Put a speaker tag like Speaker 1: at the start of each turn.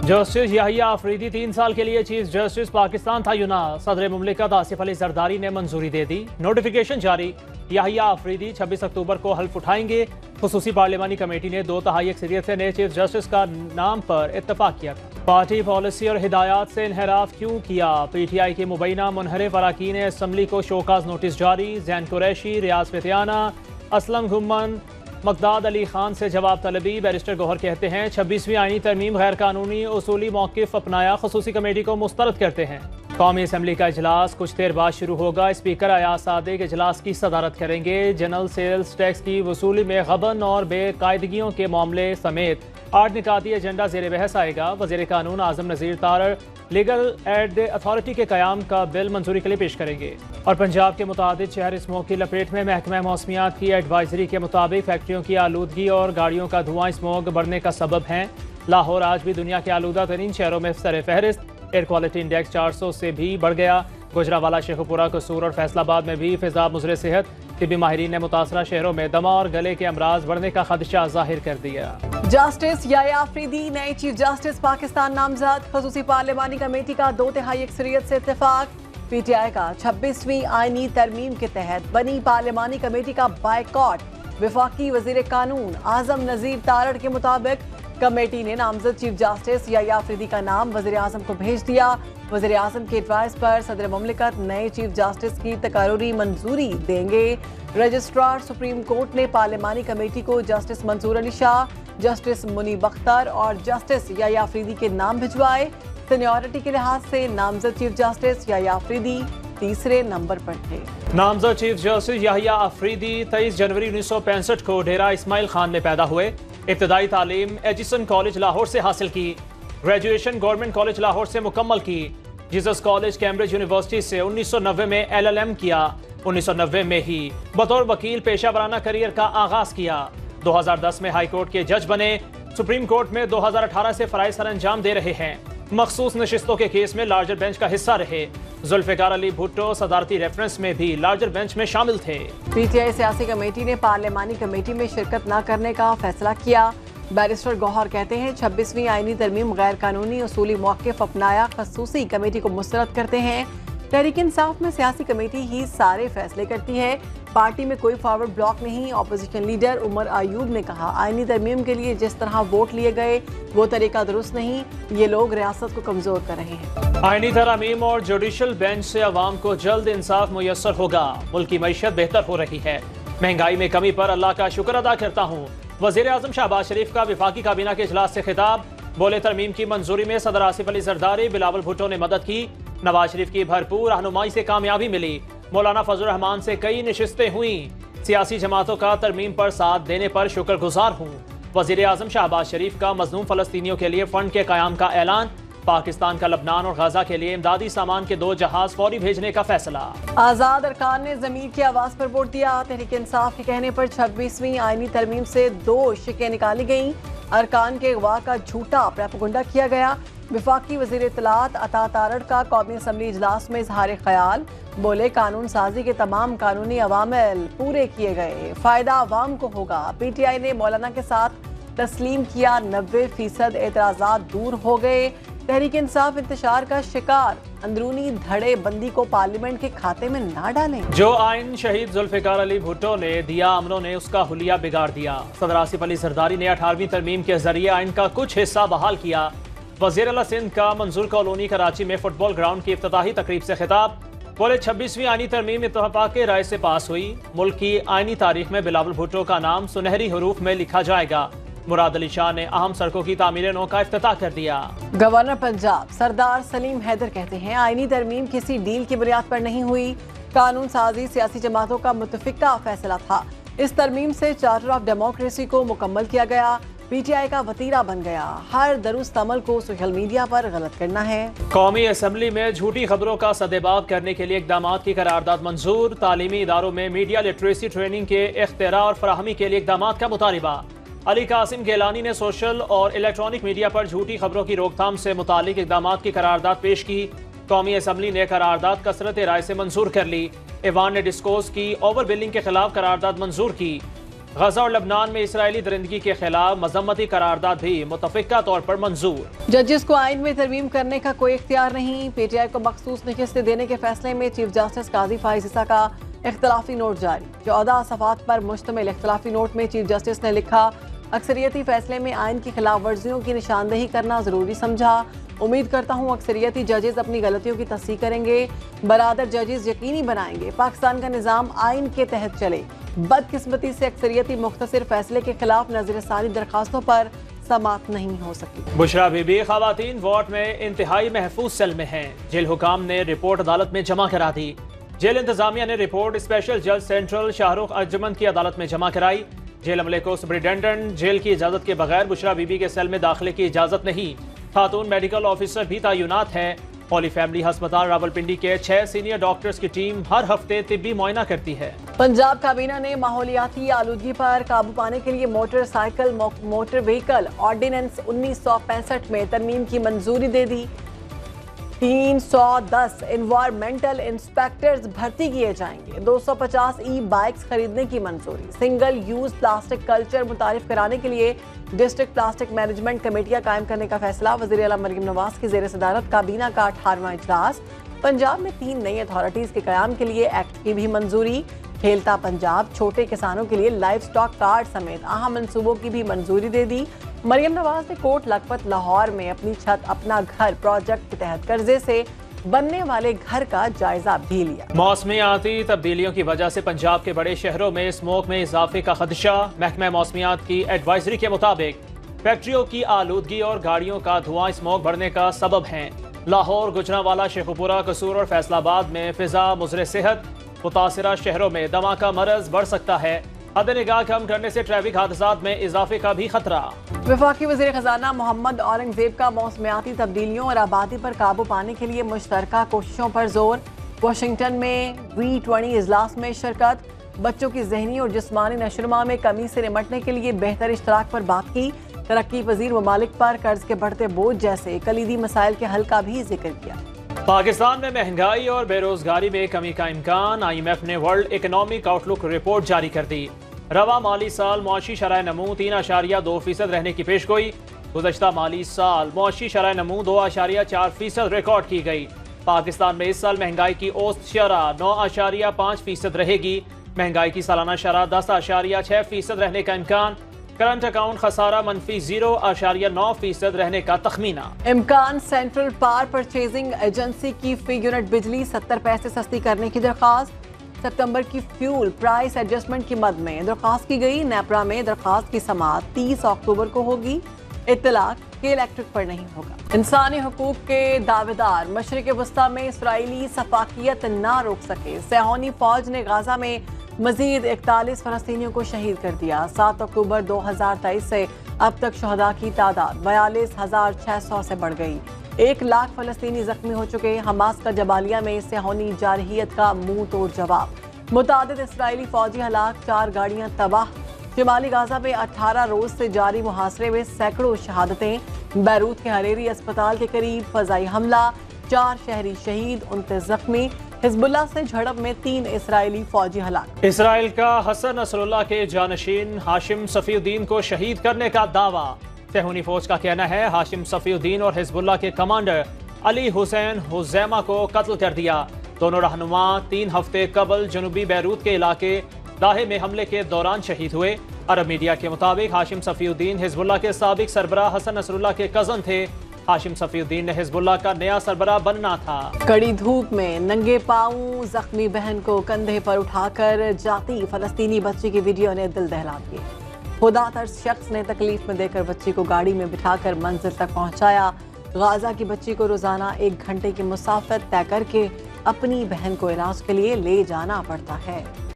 Speaker 1: Justice Yahya Afridi 3 साल के लिए चीफ जस्टिस पाकिस्तान तैनात। सदर मुमलिकत आसिफ अली जरदारी ने मंजूरी दे दी। नोटिफिकेशन जारी। याहिया अफरीदी 26 अक्टूबर को हल्फ उठाएंगे। खुसूसी पार्लिमानी कमेटी ने 2/3 अक्सरियत से नए चीफ जस्टिस का नाम पर इत्तफाक किया था। पार्टी पॉलिसी और हिदायत से इनहराफ क्यों किया? PTI के मुबैना मुनहरिफ अरकान असम्बली को शोकाज नोटिस जारी। जैन कुरैशी, रियाज फितियाना, असलम घुम्मन, मकदाद अली खान से जवाब तलबी। बैरिस्टर गौहर कहते हैं 26वीं आईनी तरमीम गैर कानूनी उसूली मौक़िफ़ अपनाया। खुसूसी कमेटी को मुस्तरद करते हैं। कौमी असम्बली का इजलास कुछ देर बाद शुरू होगा। स्पीकर अयाज सादिक इजलास की सदारत करेंगे। जनरल सेल्स टैक्स की वसूली में गबन और बेकायदगियों के मामले समेत 8 निकाती एजेंडा ज़ेर बहस आएगा। वज़ीर कानून आज़म नज़ीर तारड़ लीगल एड अथॉरिटी के क़याम का बिल मंजूरी के लिए पेश करेंगे। और पंजाब के मुतादिद शहर स्मोक की लपेट में। महकमा मौसमियात की एडवाइजरी के मुताबिक फैक्ट्रियों की आलूदगी और गाड़ियों का धुआं स्मोक बढ़ने का सबब है। लाहौर आज भी दुनिया के आलूदा तरीन शहरों में सर फहरिस्त। एयर क्वालिटी इंडेक्स 400 से भी बढ़ गया। गुजरावाला, शेखुपुरा, कसूर और फैसलाबाद में भी फिजा मुज़र सेहत। तिब्बी माहिरीन ने मुतासरा शहरों में दमा और गले के अमराज बढ़ने का खदशा जाहिर कर दिया।
Speaker 2: जस्टिस याहिया अफरीदी नए चीफ जस्टिस पाकिस्तान नामजद। खुसूसी पार्लिमानी कमेटी का 2/3 अक्सरियत से इत्तेफाक। PTI का 26वीं आईनी तरमीम के तहत बनी पार्लिमानी कमेटी का बायकॉट। वफाकी वजीर कानून आजम नज़ीर तारड़ के मुताबिक कमेटी ने नामजद चीफ जस्टिस याहिया अफरीदी का नाम वज़ीर आज़म को भेज दिया। वज़ीर आज़म की एडवाइस पर सदर मुमलिकत नए चीफ जस्टिस की तकारूरी मंजूरी देंगे। रजिस्ट्रार सुप्रीम कोर्ट ने पार्लिमानी कमेटी को जस्टिस मंसूर अली शाह, जस्टिस मुनीब अख्तर और जस्टिस याहिया अफरीदी के नाम भिजवाए। सीनियरिटी के लिहाज से नामजद चीफ जस्टिस याहिया अफरीदी तीसरे नंबर पर थे।
Speaker 1: नामजद चीफ जस्टिस याहिया अफरीदी 23 जनवरी 1965 को डेरा इस्माइल खान में पैदा हुए। इब्तदाई तालीम एजिसन कॉलेज लाहौर से हासिल की। ग्रेजुएशन गवर्नमेंट कॉलेज लाहौर से मुकम्मल की। जीसस कॉलेज कैम्ब्रिज यूनिवर्सिटी से 1990 में LLM किया। 1990 में ही बतौर वकील पेशा वराना करियर का आगाज किया। 2010 में हाई कोर्ट के जज बने। सुप्रीम कोर्ट में 2018 से फराइज सर अंजाम दे रहे हैं। मखसूस नशिस्तों के केस में लार्जर बेंच का हिस्सा रहे। जुल्फिकार अली भुट्टो सदारती रेफरेंस में भी लार्जर बेंच में शामिल थे।
Speaker 2: PTI सियासी कमेटी ने पार्लिमानी कमेटी में शिरकत न करने का फैसला किया। बैरिस्टर गौहर कहते हैं 26वीं आईनी तरमीम गैर कानूनी उसूली मौक़िफ़ अपनाया। खसूसी कमेटी को मुस्तरद करते हैं। तहरीक इंसाफ में सियासी कमेटी ही सारे फैसले करती है। पार्टी में कोई फॉरवर्ड ब्लॉक नहीं। अपोजिशन लीडर उमर आयूब ने कहा आईनी तरमीम के लिए जिस तरह वोट लिए गए वो तरीका दुरुस्त नहीं। ये लोग रियासत को कमजोर कर रहे हैं।
Speaker 1: आईनी तरमीम और जुडिशल बेंच से अवाम को जल्द इंसाफ मुयस्सर होगा। मुल्क की मईशत बेहतर हो रही है। महंगाई में कमी पर अल्लाह का शुक्र अदा करता हूँ। वज़ीर आज़म शहबाज शरीफ का वफाकी काबीना के इजलास से खिताब। बोले तरमीम की मंजूरी में सदर आसिफ अली जरदारी, बिलावल भुट्टो ने मदद की। नवाज शरीफ की भरपूर रहनुमाई से कामयाबी मिली। मौलाना फजल रहमान से कई नशिस्तें हुई। सियासी जमातों का तरमीम पर साथ देने पर शुक्रगुजार हूँ। वज़ीर आज़म शहबाज शरीफ का मज़लूम फ़लस्तीनियों के लिए फ़ंड के क़याम का ऐलान। पाकिस्तान का लबनान और गाजा के लिए इमदादी सामान के 2 जहाज फौरी भेजने का फैसला।
Speaker 2: आज़ाद अरकान ने ज़मीर की आवाज़ पर वोट दिया। तहरीक इंसाफ के कहने पर 26वीं आईनी तरमीम से 2 शिकें निकाली गईं। अरकान के अगवा का झूठा प्रोपेगेंडा किया गया। वफाकी वज़ीर इत्तलात अता तारड़ का कौमी असम्बली इजलास में इजहार ख्याल। बोले कानून साजी के तमाम कानूनी अवामिल पूरे किए गए, फ़ायदा अवाम को होगा। PTI ने मौलाना के साथ तस्लीम किया। 90% एतराज़ात दूर हो गए। तहरीक इंसाफ इंतशार का शिकार। अंदरूनी धड़े बंदी को पार्लियामेंट के खाते में ना डालें।
Speaker 1: जो आइन शहीद जुल्फिकार अली भुट्टो ने दिया, अमलों ने उसका हुलिया बिगाड़ दिया। सदर आसिफ अली जरदारी ने 18वीं तरमीम के जरिए आइन का कुछ हिस्सा बहाल किया। वज़ीर आला सिंध का मंजूर कॉलोनी कराची में फुटबॉल ग्राउंड की इफ्तिताही तकरीब से खिताब। बोले 26वीं आईनी तरमीम इत्तेफाक के राय से पास हुई। मुल्क की आईनी तारीख में बिलावल भुट्टो का नाम सुनहरी हरूफ में लिखा जाएगा। मुराद अली शाह ने अहम सड़कों की तामीर नौ का इफ्तिताह कर दिया।
Speaker 2: गवर्नर पंजाब सरदार सलीम हैदर कहते हैं आईनी तरमीम किसी डील की बुनियाद पर नहीं हुई। कानून साजी सियासी जमातों का मुतफिका फैसला था। इस तरमीम से चार्टर ऑफ डेमोक्रेसी को मुकम्मल किया गया। PTI का वतीरा बन गया। हर दुरुस्त अमल को सोशल मीडिया पर गलत करना है।
Speaker 1: कौमी असम्बली में झूठी खबरों का सदेबाब करने के लिए इकदामात की करारदाद मंजूर। तालीमी इदारों में मीडिया लिटरेसी ट्रेनिंग के इख्तियार और फराहमी के लिए इकदामात का मुतालिबा। अली कासिम गेलानी ने सोशल और इलेक्ट्रॉनिक मीडिया पर झूठी खबरों की रोकथाम से मुतालिक इकदामात की करारदाद पेश की। कौमी असम्बली ने करारदाद कसरत राय से मंजूर कर ली। ईवान ने डिस्कोर्स की ओवर बिलिंग के खिलाफ करारदाद मंजूर की। गजा और लबनान में इसराइली दरिंदगी के खिलाफ मजम्मती करारदाद भी मुतफिका तौर पर मंजूर।
Speaker 2: जजेस को आइन में तरमीम करने का कोई इख्तियार नहीं। पीटीआई को मखसूस नशिस्तें देने के फैसले में चीफ जस्टिस काजी फाइज ईसा का इख्तलाफी नोट जारी। 14 सफ़ात पर मुश्तमिल इख्तलाफी नोट में चीफ जस्टिस ने लिखा, अक्सरियती फैसले में आइन की खिलाफ वर्जियों की निशानदेही करना जरूरी समझा। उम्मीद करता हूँ अक्सरियती जजेस अपनी गलतियों की तस्दीक करेंगे। बरादर जजेस यकीनी बनाएंगे पाकिस्तान का निज़ाम आइन के तहत चले। बदकिस्मती से अक्सरियती मुख्तसर फैसले के खिलाफ नजरसानी दरखास्तों पर समाअत नहीं हो सकी।
Speaker 1: बुशरा बीबी खवातीन वार्ड में इंतहाई महफूज सेल में हैं। जेल हुकाम ने रिपोर्ट अदालत में जमा करा दी। जेल इंतजामिया ने रिपोर्ट स्पेशल जज सेंट्रल शाहरुख अर्जमंद की अदालत में जमा कराई। जेल अमले को सुपरिटेंडेंट जेल की इजाजत के बगैर बुशरा बीबी के सेल में दाखिले की इजाजत नहीं। खातून मेडिकल ऑफिसर भी तैनात है। हॉली फैमिली अस्पताल रावलपिंडी के 6 सीनियर डॉक्टर्स की टीम हर हफ्ते तिब्बी मुआयना करती है।
Speaker 2: पंजाब काबीना ने माहौलियाती आलूदगी पर काबू पाने के लिए मोटर व्हीकल ऑर्डिनेंस 1965 में तरमीम की मंजूरी दे दी। 310 एनवायरमेंटल इंस्पेक्टर्स भर्ती किए जाएंगे। 250 ई बाइक्स खरीदने की मंजूरी। सिंगल यूज प्लास्टिक कल्चर मुतारिफ कराने के लिए डिस्ट्रिक्ट प्लास्टिक मैनेजमेंट कमेटियां कायम करने का फैसला। वज़ीर आला मरियम नवाज की ज़ेर सदारत काबीना का 18वां इजलास। पंजाब में 3 नई अथॉरिटीज के कयाम के लिए एक्ट की भी मंजूरी। खेलता पंजाब छोटे किसानों के लिए लाइव स्टॉक कार्ड समेत अहम मंसूबों की भी मंजूरी दे दी। मरियम नवाज ने कोट लखपत लाहौर में अपनी छत अपना घर प्रोजेक्ट के तहत कर्जे से बनने वाले घर का जायजा भी लिया।
Speaker 1: मौसमियाती तब्दीलियों की वजह से पंजाब के बड़े शहरों में स्मोक में इजाफे का खदशा। महकमा मौसमियात की एडवाइजरी के मुताबिक फैक्ट्रियों की आलूदगी और गाड़ियों का धुआं स्मोक बढ़ने का सबब है। लाहौर, गुजरांवाला, शेखुपुरा, कसूर और फैसलाबाद में फिजा मुज़र सेहत। मुतासिरा शहरों में दमा का मरज बढ़ सकता है। हद निगाह कम करने से ट्रैफिक हादसात में इजाफे का भी खतरा।
Speaker 2: वफाकी वज़ीर खजाना मोहम्मद औरंगजेब का मौसमियाती तब्दीलियों और आबादी पर काबू पाने के लिए मुश्तरका कोशिशों पर जोर। वाशिंगटन में G20 इजलास में शिरकत। बच्चों की ज़हनी और जिस्मानी नशोनुमा में कमी से निमटने के लिए बेहतर इश्तराक पर बात की। तरक्की पजीर ममालिक पर कर्ज के बढ़ते बोझ जैसे कलीदी मसाइल के हल का भी जिक्र किया।
Speaker 1: पाकिस्तान में महंगाई और बेरोजगारी में कमी का इम्कान। IMF ने वर्ल्ड इकोनॉमिक आउटलुक रिपोर्ट जारी कर दी। रवा माली साल मुआशी शरह नमू 3.2% रहने की पेशगोई। गुज़श्ता माली साल मुआशी शरह नमू 2.4% रिकॉर्ड की गई। पाकिस्तान में इस साल महंगाई की औसत शरह 9.5% रहेगी। महंगाई की सालाना शरह 10.6% रहने का इम्कान। करंट अकाउंट खसारा मनफी 0.9% रहने का तखमीना।
Speaker 2: इम्कान सेंट्रल पावर परचेजिंग एजेंसी की फी यूनिट बिजली 70 पैसे सस्ती करने की दरख्वास्त। सितंबर की फ्यूल प्राइस एडजस्टमेंट की मद में दरख्वास्त की गई। नेपरा में दरख्वास्त की समाअत 30 अक्टूबर को होगी। इत्तलाक के इलेक्ट्रिक पर नहीं होगा। इंसानी हुकूक के दावेदार मशरिक वस्ता में इसराइली सफाकियत ना रोक सके। सेहोनी फौज ने गाजा में मजीद 41 फलस्तीनियों को शहीद कर दिया। 7 अक्टूबर 2023 से अब तक शहदा की तादाद 42,600 से बढ़ गई। 1 लाख फलस्तीनी जख्मी हो चुके। हमास का जबालिया में सेहोनी जारहियत का मुंह तोड़ जवाब। मुतादिद इसराइली फौजी हलाक, 4 गाड़ियां तबाह। शिमाली गाजा में 18 रोज से जारी मुहासरे में सैकड़ों शहादतें। बैरूत के हरेरी अस्पताल के करीब फजाई हमला, 4 शहरी शहीद, 29 जख्मी। हिजबुल्लाह से झड़प में 3 इसराइली फौजी हलाक।
Speaker 1: इसराइल का हसन नसरुल्लाह के जानशीन हाशिम सफीउद्दीन को शहीद करने का दावा। सेहूनी फौज का कहना है हाशिम सफीउद्दीन और हिजबुल्लाह के कमांडर अली हुसैन हुजैमा को कत्ल कर दिया। दोनों रहनुमा 3 हफ्ते कबल जनूबी बैरूत के इलाके दाहे में हमले के दौरान शहीद हुए। अरब मीडिया के मुताबिक हाशिम सफीउद्दीन हिजबुल्लाह के साबिक सरबराह हसन नसरुल्लाह के कजन थे। हाशिम सफीउद्दीन ने हिजबुल्लाह का नया सरबराह बनना था।
Speaker 2: कड़ी धूप में नंगे पांव जख्मी बहन को कंधे पर उठाकर जाती फलस्तीनी बच्ची की वीडियो ने दिल दहला दिए। खुदा तर्स शख्स ने तकलीफ में देकर बच्ची को गाड़ी में बिठाकर मंजिल तक पहुंचाया। गाजा की बच्ची को रोजाना 1 घंटे की मुसाफत तय करके अपनी बहन को इलाज के लिए ले जाना पड़ता है।